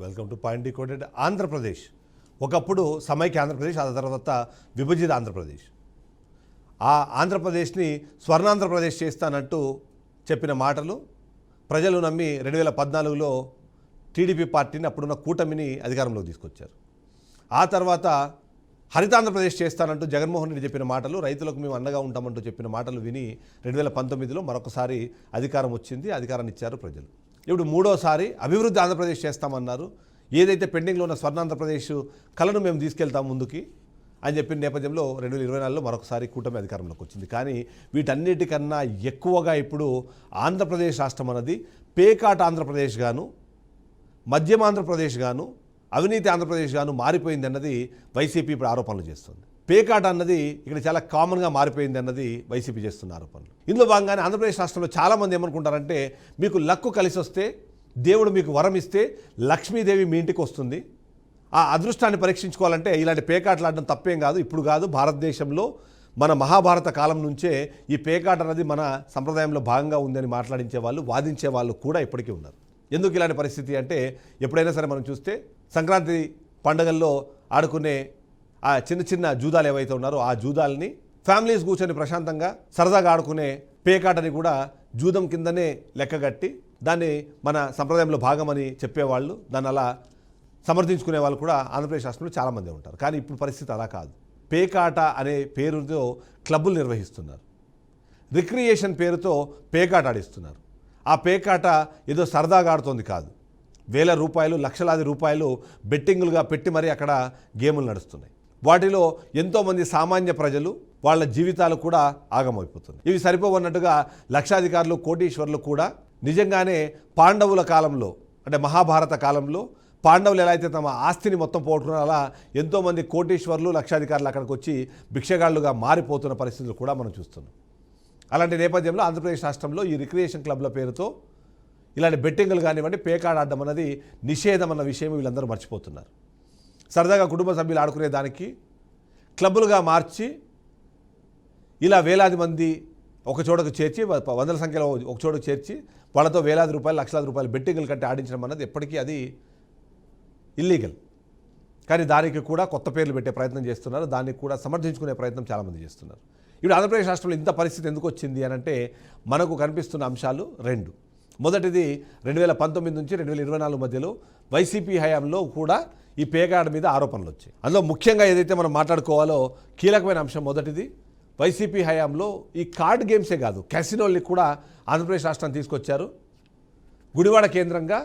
Welcome to point decoded. Andhra Pradesh ఒకప్పుడు సమైక్య ఆంధ్రప్రదేశ్, ఆ తర్వాత విభజిత ఆంధ్రప్రదేశ్. ఆ ఆంధ్రప్రదేశ్ని స్వర్ణాంధ్రప్రదేశ్ చేస్తానంటూ చెప్పిన మాటలు ప్రజలు నమ్మి 2014లో టీడీపీ పార్టీని, అప్పుడున్న కూటమిని అధికారంలోకి తీసుకొచ్చారు. ఆ తర్వాత హరితాంధ్రప్రదేశ్ చేస్తానంటూ జగన్మోహన్ రెడ్డి చెప్పిన మాటలు, రైతులకు మేము అండగా ఉంటామంటూ చెప్పిన మాటలు విని 2019లో మరొకసారి అధికారం వచ్చింది, అధికారాన్ని ఇచ్చారు ప్రజలు. ఇప్పుడు మూడోసారి అభివృద్ధి ఆంధ్రప్రదేశ్ చేస్తామన్నారు. ఏదైతే పెండింగ్లో ఉన్న స్వర్ణాంధ్రప్రదేశ్ కళను మేము తీసుకెళ్తాం ముందుకి అని చెప్పిన నేపథ్యంలో 2024లో మరొకసారి కూటమి అధికారంలోకి వచ్చింది. కానీ వీటన్నిటికన్నా ఎక్కువగా ఇప్పుడు ఆంధ్రప్రదేశ్ రాష్ట్రం అన్నది పేకాట ఆంధ్రప్రదేశ్ గాను, మద్యం ఆంధ్రప్రదేశ్ గాను, అవినీతి ఆంధ్రప్రదేశ్ గాను మారిపోయింది అన్నది వైసీపీ ఇప్పుడు ఆరోపణలు చేస్తుంది. పేకాట అన్నది ఇక్కడ చాలా కామన్గా మారిపోయింది అన్నది వైసీపీ చేస్తున్న ఆరోపణలు. ఇందులో భాగంగానే ఆంధ్రప్రదేశ్ రాష్ట్రంలో చాలామంది ఏమనుకుంటారంటే, మీకు లక్కు కలిసి వస్తే, దేవుడు మీకు వరం ఇస్తే లక్ష్మీదేవి మీ ఇంటికి వస్తుంది. ఆ అదృష్టాన్ని పరీక్షించుకోవాలంటే ఇలాంటి పేకాటలు ఆడడం తప్పేం కాదు, ఇప్పుడు కాదు, భారతదేశంలో మన మహాభారత కాలం నుంచే ఈ పేకాట అన్నది మన సంప్రదాయంలో భాగంగా ఉందని మాట్లాడించే వాళ్ళు, వాదించే వాళ్ళు కూడా ఇప్పటికీ ఉన్నారు. ఎందుకు ఇలాంటి పరిస్థితి అంటే, ఎప్పుడైనా సరే మనం చూస్తే సంక్రాంతి పండుగల్లో ఆడుకునే ఆ చిన్న చిన్న జూదాలు ఏవైతే ఉన్నారో ఆ జూదాలని ఫ్యామిలీస్ కూర్చొని ప్రశాంతంగా సరదాగా ఆడుకునే పేకాటని కూడా జూదం కిందనే లెక్కగట్టి దాన్ని మన సంప్రదాయంలో భాగమని చెప్పేవాళ్ళు, దాన్ని అలా సమర్థించుకునే వాళ్ళు కూడా ఆంధ్రప్రదేశ్ రాష్ట్రంలో చాలామంది ఉంటారు. కానీ ఇప్పుడు పరిస్థితి అలా కాదు. పేకాట అనే పేరుతో క్లబ్బులు నిర్వహిస్తున్నారు, రిక్రియేషన్ పేరుతో పేకాట ఆడిస్తున్నారు. ఆ పేకాట ఏదో సరదాగా ఆడుతోంది కాదు, వేల రూపాయలు, లక్షలాది రూపాయలు బెట్టింగులుగా పెట్టి మరీ అక్కడ గేములు నడుస్తున్నాయి. వాటిలో ఎంతోమంది సామాన్య ప్రజలు, వాళ్ళ జీవితాలు కూడా ఆగమైపోతుంది. ఇవి సరిపోవన్నట్టుగా లక్షాధికారులు, కోటీశ్వర్లు కూడా నిజంగానే పాండవుల కాలంలో, అంటే మహాభారత కాలంలో పాండవులు ఎలా అయితే తమ ఆస్తిని మొత్తం పోగొట్టుకున్నారో అలా ఎంతోమంది కోటీశ్వర్లు, లక్షాధికారులు అక్కడికి వచ్చి భిక్షగాళ్లుగా మారిపోతున్న పరిస్థితులు కూడా మనం చూస్తున్నాం. అలాంటి నేపథ్యంలో ఆంధ్రప్రదేశ్ రాష్ట్రంలో ఈ రిక్రియేషన్ క్లబ్ల పేరుతో ఇలాంటి బెట్టింగులు కానివ్వండి, పేకాడాడడం అన్నది నిషేధం అన్న విషయం వీళ్ళందరూ మర్చిపోతున్నారు. సరదాగా కుటుంబ సభ్యులు ఆడుకునే దానికి క్లబ్బులుగా మార్చి ఇలా వేలాది మంది ఒక చోటకు చేర్చి, వందల సంఖ్యలో ఒక చోటకు చేర్చి వాళ్ళతో వేలాది రూపాయలు, లక్షలాది రూపాయలు బెట్టింగులు కట్టి ఆడించడం అన్నది ఎప్పటికీ అది ఇల్లీగల్. కానీ దానికి కూడా కొత్త పేర్లు పెట్టే ప్రయత్నం చేస్తున్నారు, దాన్ని కూడా సమర్థించుకునే ప్రయత్నం చాలామంది చేస్తున్నారు. ఇప్పుడు ఆంధ్రప్రదేశ్ రాష్ట్రంలో ఇంత పరిస్థితి ఎందుకు వచ్చింది అని అంటే, మనకు కనిపిస్తున్న అంశాలు రెండు. మొదటిది 2019 నుంచి 2024 మధ్యలో వైసీపీ హయాంలో కూడా ఈ పేకాట మీద ఆరోపణలు వచ్చాయి. అందులో ముఖ్యంగా ఏదైతే మనం మాట్లాడుకోవాలో కీలకమైన అంశం మొదటిది, వైసీపీ హయాంలో ఈ కార్డ్ గేమ్సే కాదు, క్యాసినోల్ని కూడా ఆంధ్రప్రదేశ్ రాష్ట్రాన్ని తీసుకొచ్చారు. గుడివాడ కేంద్రంగా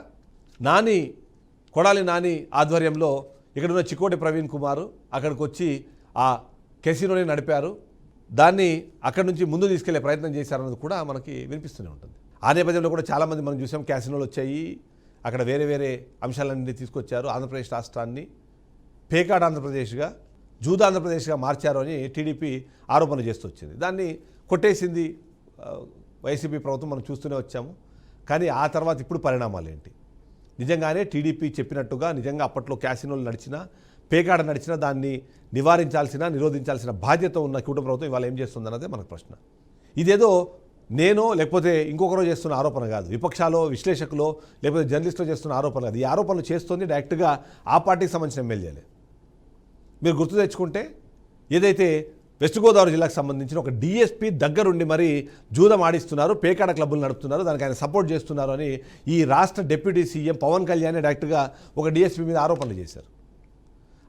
కొడాలి నాని ఆధ్వర్యంలో ఇక్కడున్న చికోటి ప్రవీణ్ కుమార్ అక్కడికి వచ్చి ఆ కెసినోని నడిపారు. దాన్ని అక్కడి నుంచి ముందు తీసుకెళ్లే ప్రయత్నం చేశారన్నది కూడా మనకి వినిపిస్తూనే ఉంటుంది. ఆ నేపథ్యంలో కూడా చాలామంది మనం చూసాం, క్యాసినోలు వచ్చాయి, అక్కడ వేరే వేరే అంశాలన్నీ తీసుకొచ్చారు. ఆంధ్రప్రదేశ్ రాష్ట్రాన్ని పేకాట ఆంధ్రప్రదేశ్గా, జూదా ఆంధ్రప్రదేశ్గా మార్చారు అని టీడీపీ ఆరోపణలు చేస్తూ వచ్చింది. దాన్ని కొట్టేసింది వైసీపీ ప్రభుత్వం, మనం చూస్తూనే వచ్చాము. కానీ ఆ తర్వాత ఇప్పుడు పరిణామాలు ఏంటి? నిజంగానే టీడీపీ చెప్పినట్టుగా నిజంగా అప్పట్లో క్యాసినోలు నడిచినా, పేకాట నడిచినా దాన్ని నిరోధించాల్సిన బాధ్యత ఉన్న కూటమి ప్రభుత్వం ఇవాళ ఏం చేస్తుందన్నదే మనకు ప్రశ్న. ఇదేదో నేనో లేకపోతే ఇంకొకరో చేస్తున్న ఆరోపణ కాదు, విపక్షాలో, విశ్లేషకులో, లేకపోతే జర్నలిస్టులో చేస్తున్న ఆరోపణ కాదు. ఈ ఆరోపణలు చేస్తుంది డైరెక్ట్గా ఆ పార్టీకి సంబంధించిన ఎమ్మెల్యేలే. మీరు గుర్తు తెచ్చుకుంటే, ఏదైతే వెస్ట్ గోదావరి జిల్లాకు సంబంధించిన ఒక డిఎస్పీ దగ్గరుండి మరీ జూదం ఆడిస్తున్నారు, పేకాట క్లబ్బులు నడుపుతున్నారు, దానికి ఆయన సపోర్ట్ చేస్తున్నారు అని ఈ రాష్ట్ర డిప్యూటీ సీఎం పవన్ కళ్యాణ్ డైరెక్ట్గా ఒక డిఎస్పీ మీద ఆరోపణలు చేశారు.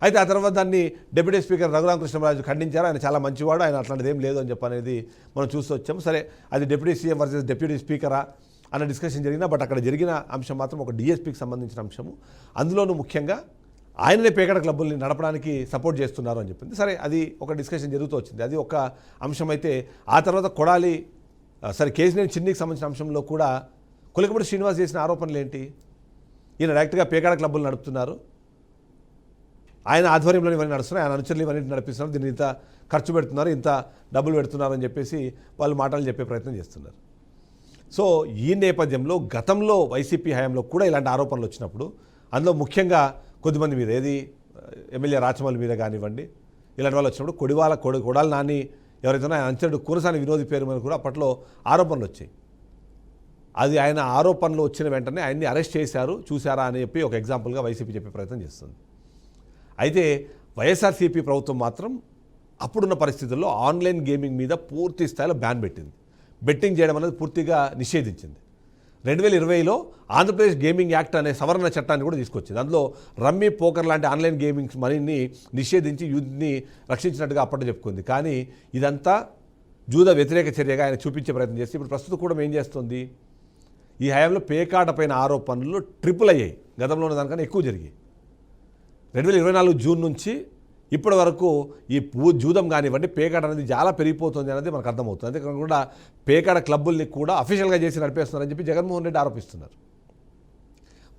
అయితే ఆ తర్వాత దాన్ని డిప్యూటీ స్పీకర్ రఘురామకృష్ణరాజు ఖండించారు. ఆయన చాలా మంచివాడు, ఆయన అట్లాంటిది ఏం లేదు అని చెప్పనేది మనం చూస్తూ వచ్చాము. సరే, అది డిప్యూటీ సీఎం వర్సెస్ డిప్యూటీ స్పీకరా అన్న డిస్కషన్ జరిగినా, బట్ అక్కడ జరిగిన అంశం మాత్రం ఒక డిఎస్పీకి సంబంధించిన అంశము. అందులోనూ ముఖ్యంగా ఆయననే పేకాట క్లబ్బుల్ని నడపడానికి సపోర్ట్ చేస్తున్నారు అని చెప్పింది. సరే, అది ఒక డిస్కషన్ జరుగుతూ వచ్చింది, అది ఒక అంశం. అయితే ఆ తర్వాత కేసినేని చిన్నికి సంబంధించిన అంశంలో కూడా కొలికపూడి శ్రీనివాస్ చేసిన ఆరోపణలు ఏంటి? ఈయన డైరెక్ట్గా పేకాట క్లబ్బులు నడుపుతున్నారు, ఆయన ఆధ్వర్యంలో ఇవన్నీ నడుస్తున్నాయి, ఆయన అనుచరులు ఇవన్నీ నడిపిస్తున్నారు, దీన్ని ఇంత ఖర్చు పెడుతున్నారు, ఇంత డబ్బులు పెడుతున్నారు అని చెప్పేసి వాళ్ళు మాటలు చెప్పే ప్రయత్నం చేస్తున్నారు. సో ఈ నేపథ్యంలో గతంలో వైసీపీ హయాంలో కూడా ఇలాంటి ఆరోపణలు వచ్చినప్పుడు, అందులో ముఖ్యంగా కొద్దిమంది మీద, ఏది ఎమ్మెల్యే రాచమల్లి మీద కానివ్వండి, ఇలాంటి వాళ్ళు వచ్చినప్పుడు కొడాలి నాని ఎవరైతే ఆయన అనుచరుడు కురసాని వినోద్ పేరు మీద కూడా అప్పట్లో ఆరోపణలు వచ్చాయి. అది ఆయన ఆరోపణలు వచ్చిన వెంటనే ఆయన్ని అరెస్ట్ చేశారు, చూశారా అని చెప్పి ఒక ఎగ్జాంపుల్గా వైసీపీ చెప్పే ప్రయత్నం చేస్తుంది. అయితే వైఎస్ఆర్సీపీ ప్రభుత్వం మాత్రం అప్పుడున్న పరిస్థితుల్లో ఆన్లైన్ గేమింగ్ మీద పూర్తి స్థాయిలో బ్యాన్ పెట్టింది. బెట్టింగ్ చేయడం అనేది పూర్తిగా నిషేధించింది. 2020లో ఆంధ్రప్రదేశ్ గేమింగ్ యాక్ట్ అనే సవరణ చట్టాన్ని కూడా తీసుకొచ్చింది. అందులో రమ్మీ, పోకర్ లాంటి ఆన్లైన్ గేమింగ్ మనీని నిషేధించి యూత్ని రక్షించినట్టుగా అప్పట్లో చెప్పుకుంది. కానీ ఇదంతా జూద వ్యతిరేక చర్యగా ఆయన చూపించే ప్రయత్నం చేసి ఇప్పుడు ప్రస్తుతం కూడా ఏం చేస్తుంది, ఈ హయాంలో పేకాట పైన ఆరోపణలు ట్రిపుల్ అయ్యాయి. గతంలో ఉన్న దానికన్నా ఎక్కువ జరిగాయి. 2024 జూన్ నుంచి ఇప్పటి వరకు ఈ జూదం కానివ్వండి, పేకాట అనేది చాలా పెరిగిపోతుంది అనేది మనకు అర్థమవుతుంది. అంతేకాకుండా పేకాట క్లబ్బుల్ని కూడా అఫీషియల్గా చేసి నడిపేస్తున్నారని చెప్పి జగన్మోహన్ రెడ్డి ఆరోపిస్తున్నారు.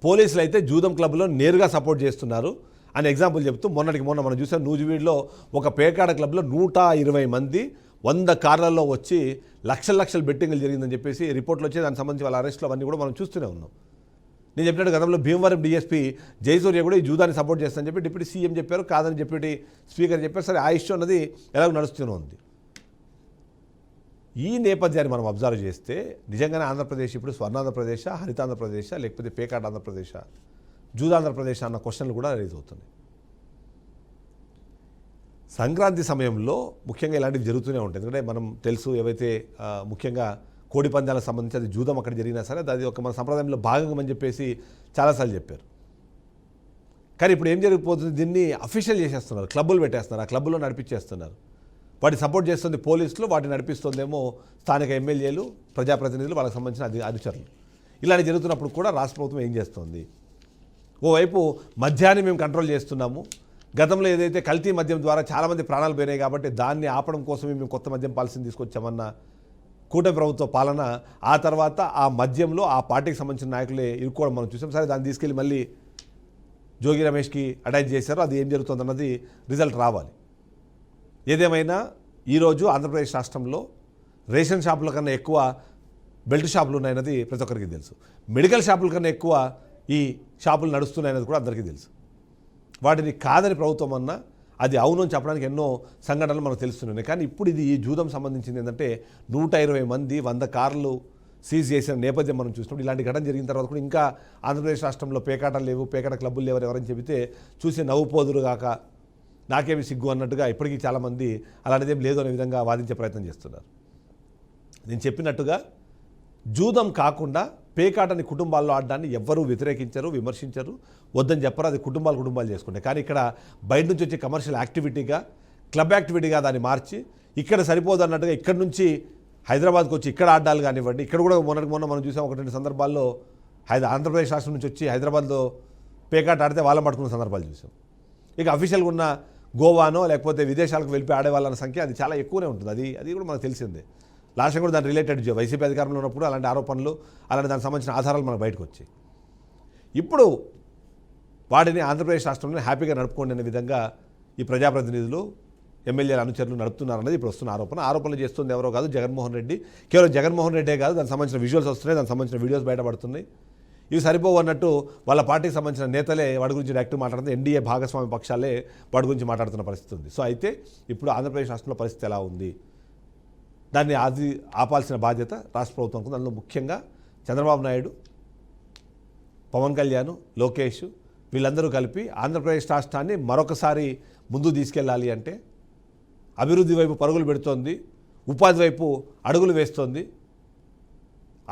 పోలీసులు అయితే జూదం క్లబ్లో నేరుగా సపోర్ట్ చేస్తున్నారు అని ఎగ్జాంపుల్ చెప్తూ మొన్న మనం చూసాం నూజివీడులో ఒక పేకాట క్లబ్లో 120 మంది 100 కార్లలో వచ్చి లక్షల బెట్టింగ్లు జరిగిందని చెప్పేసి రిపోర్ట్లు వచ్చి దానికి సంబంధించి వాళ్ళ అరెస్టులు అవన్నీ కూడా మనం చూస్తూనే ఉన్నాం. నేను చెప్పినట్టు గతంలో భీమవరం డీఎస్పీ జయసూర్య కూడా ఈ జూదాన్ని సపోర్ట్ చేస్తానని చెప్పి డిప్యూటీ సీఎం చెప్పారు, కాదని డిప్యూటీ స్పీకర్ చెప్పారు. సరే, ఆ ఇష్యూ అన్నది ఎలాగో నడుస్తూనే ఉంది. ఈ నేపథ్యాన్ని మనం అబ్జర్వ్ చేస్తే నిజంగానే ఆంధ్రప్రదేశ్ ఇప్పుడు స్వర్ణాంధ్రప్రదేశ్, హరితాంధ్రప్రదేశ్, లేకపోతే పేకాట ఆంధ్రప్రదేశ్, జూదాంధ్రప్రదేశ్ అన్న క్వశ్చన్లు కూడా రైజ్ అవుతున్నాయి. సంక్రాంతి సమయంలో ముఖ్యంగా ఇలాంటివి జరుగుతూనే ఉంటాయి. ఎందుకంటే మనం తెలుసు, ఏవైతే ముఖ్యంగా కోడి పందాలకు సంబంధించి అది జూదం అక్కడ జరిగినా సరే అది ఒక మన సంప్రదాయంలో భాగంగా అని చెప్పేసి చాలాసార్లు చెప్పారు. కానీ ఇప్పుడు ఏం జరిగిపోతుంది, దీన్ని అఫీషియల్ చేసేస్తున్నారు, క్లబ్బులు పెట్టేస్తున్నారు, ఆ క్లబ్బులో నడిపించేస్తున్నారు. వాటిని సపోర్ట్ చేస్తుంది పోలీసులు, వాటిని నడిపిస్తుందేమో స్థానిక ఎమ్మెల్యేలు, ప్రజాప్రతినిధులు, వాళ్ళకి సంబంధించిన అనుచరులు. ఇలాంటి జరుగుతున్నప్పుడు కూడా రాష్ట్ర ప్రభుత్వం ఏం చేస్తుంది, ఓవైపు మద్యాన్ని మేము కంట్రోల్ చేస్తున్నాము, గతంలో ఏదైతే కల్తీ మద్యం ద్వారా చాలామంది ప్రాణాలు పోయినాయి కాబట్టి దాన్ని ఆపడం కోసమే మేము కొత్త మద్యం పాలసీని తీసుకొచ్చామన్న కూటమి ప్రభుత్వ పాలన, ఆ తర్వాత ఆ మద్యంలో ఆ పార్టీకి సంబంధించిన నాయకులే ఇరుక్కోవడం మనం చూసాం. సరే, దాన్ని తీసుకెళ్ళి మళ్ళీ జోగి రమేష్కి అటాచ్ చేశారు. అది ఏం జరుగుతుందన్నది రిజల్ట్ రావాలి. ఏదేమైనా ఈరోజు ఆంధ్రప్రదేశ్ రాష్ట్రంలో రేషన్ షాపుల కన్నా ఎక్కువ బెల్ట్ షాపులు ఉన్నాయన్నది ప్రతి ఒక్కరికి తెలుసు. మెడికల్ షాపుల కన్నా ఎక్కువ ఈ షాపులు నడుస్తున్నాయన్నది కూడా అందరికీ తెలుసు. వాటిని కాదని ప్రభుత్వం అన్నా అది అవును అని చెప్పడానికి ఎన్నో సంఘటనలు మనకు తెలుస్తున్నాయి. కానీ ఇప్పుడు ఇది ఈ జూదం సంబంధించింది ఏంటంటే 120 మంది 100 కార్లు సీజ్ చేసిన నేపథ్యం మనం చూసినప్పుడు ఇలాంటి ఘటన జరిగిన తర్వాత కూడా ఇంకా ఆంధ్రప్రదేశ్ రాష్ట్రంలో పేకాటలు లేవు, పేకాట క్లబ్బులు లేవు ఎవరని చెబితే చూసి నవ్వుపోదురు గాక నాకేమి సిగ్గు అన్నట్టుగా ఇప్పటికీ చాలామంది అలాంటిదేం లేదు అనే విధంగా వాదించే ప్రయత్నం చేస్తున్నారు. నేను చెప్పినట్టుగా జూదం కాకుండా పేకాటని కుటుంబాల్లో ఆడడాన్ని ఎవ్వరూ వ్యతిరేకించరు, విమర్శించరు, వద్దని చెప్పరు. అది కుటుంబాలు చేసుకుంటాయి. కానీ ఇక్కడ బయట నుంచి వచ్చే కమర్షియల్ యాక్టివిటీగా, క్లబ్ యాక్టివిటీగా దాన్ని మార్చి ఇక్కడ సరిపోదు అన్నట్టుగా ఇక్కడ నుంచి హైదరాబాద్కి వచ్చి ఇక్కడ ఆడాలి కానివ్వండి. ఇక్కడ కూడా మొన్న మనం చూసాం 1-2 సందర్భాల్లో ఆంధ్రప్రదేశ్ రాష్ట్రం నుంచి వచ్చి హైదరాబాద్లో పేకాట ఆడితే వాళ్ళని పట్టుకున్న సందర్భాలు చూసాం. ఇక అఫీషియల్గా ఉన్న గోవానో లేకపోతే విదేశాలకు వెళ్ళిపోయి ఆడే వాళ్ళ సంఖ్య అది చాలా ఎక్కువనే ఉంటుంది. అది కూడా మనకు తెలిసిందే. లాస్ట్ కూడా దాని రిలేటెడ్ వైసీపీ అధికారంలో ఉన్నప్పుడు అలాంటి ఆరోపణలు, అలాంటి దానికి సంబంధించిన ఆధారాలు మనకు బయటకు వచ్చాయి. ఇప్పుడు వాటిని ఆంధ్రప్రదేశ్ రాష్ట్రంలో హ్యాపీగా నడుపుకోండి అనే విధంగా ఈ ప్రజాప్రతినిధులు, ఎమ్మెల్యేల అనుచరులు నడుపుతున్నారనేది ఇప్పుడు వస్తున్న ఆరోపణలు చేస్తుంది ఎవరో కాదు, జగన్మోహన్ రెడ్డి. కేవలం జగన్మోహన్ రెడ్డే కాదు, దానికి సంబంధించిన విజువల్స్ వస్తున్నాయి, దానికి సంబంధించిన వీడియోస్ బయటపడుతున్నాయి. ఇవి సరిపోవు అన్నట్టు వాళ్ళ పార్టీకి సంబంధించిన నేతలే వాటి గురించి డైరెక్ట్ మాట్లాడుతుంది, ఎన్డీఏ భాగస్వామి పక్షాలే వాటి గురించి మాట్లాడుతున్న పరిస్థితి ఉంది. సో అయితే ఇప్పుడు ఆంధ్రప్రదేశ్ రాష్ట్రంలో పరిస్థితి ఎలా ఉంది, దాన్ని ఆపాల్సిన బాధ్యత రాష్ట్ర ప్రభుత్వం. అందులో ముఖ్యంగా చంద్రబాబు నాయుడు, పవన్ కళ్యాణ్, లోకేష్ వీళ్ళందరూ కలిపి ఆంధ్రప్రదేశ్ రాష్ట్రాన్ని మరొకసారి ముందు తీసుకెళ్ళాలి అంటే అభివృద్ధి వైపు పరుగులు పెడుతోంది, ఉపాధి వైపు అడుగులు వేస్తోంది.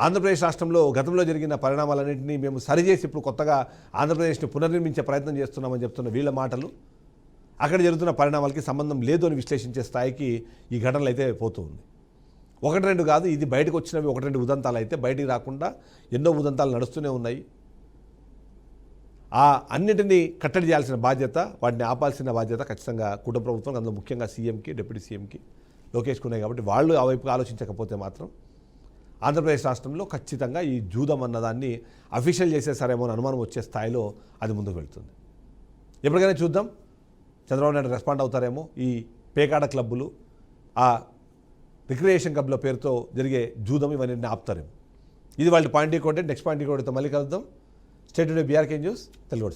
ఆంధ్రప్రదేశ్ రాష్ట్రంలో గతంలో జరిగిన పరిణామాలన్నింటినీ మేము సరిచేసి ఇప్పుడు కొత్తగా ఆంధ్రప్రదేశ్ని పునర్నిర్మించే ప్రయత్నం చేస్తున్నామని చెప్తున్న వీళ్ళ మాటలు అక్కడ జరుగుతున్న పరిణామాలకి సంబంధం లేదు అని విశ్లేషించే స్థాయికి ఈ ఘటనలు అయితే పోతూ ఉంది. 1-2 కాదు, ఇది బయటకు వచ్చినవి 1-2 ఉదంతాలు అయితే బయటికి రాకుండా ఎన్నో ఉదంతాలు నడుస్తూనే ఉన్నాయి. ఆ అన్నిటినీ కట్టడి చేయాల్సిన బాధ్యత, వాటిని ఆపాల్సిన బాధ్యత ఖచ్చితంగా కుటుంబ ప్రభుత్వం, అందులో ముఖ్యంగా సీఎంకి, డిప్యూటీ సీఎంకి, లోకేష్కి ఉన్నాయి. కాబట్టి వాళ్ళు ఆ వైపుగా ఆలోచించకపోతే మాత్రం ఆంధ్రప్రదేశ్ రాష్ట్రంలో ఖచ్చితంగా ఈ జూదం అన్నదాన్ని అఫీషియల్ చేసేసారేమో అని అనుమానం వచ్చే స్థాయిలో అది ముందుకు వెళ్తుంది. ఎప్పటికైనా చూద్దాం చంద్రబాబు నాయుడు రెస్పాండ్ అవుతారేమో. ఈ పేకాట క్లబ్బులు, ఆ రిక్రియేషన్ క్లబ్ల పేరుతో జరిగే జూదం ఇవన్నీ ఆపుతారేమో. ఇది వాళ్ళ పాయింట్. నెక్స్ట్ పాయింట్ మళ్ళీ కలుద్దాం. State today BRK news Telugu.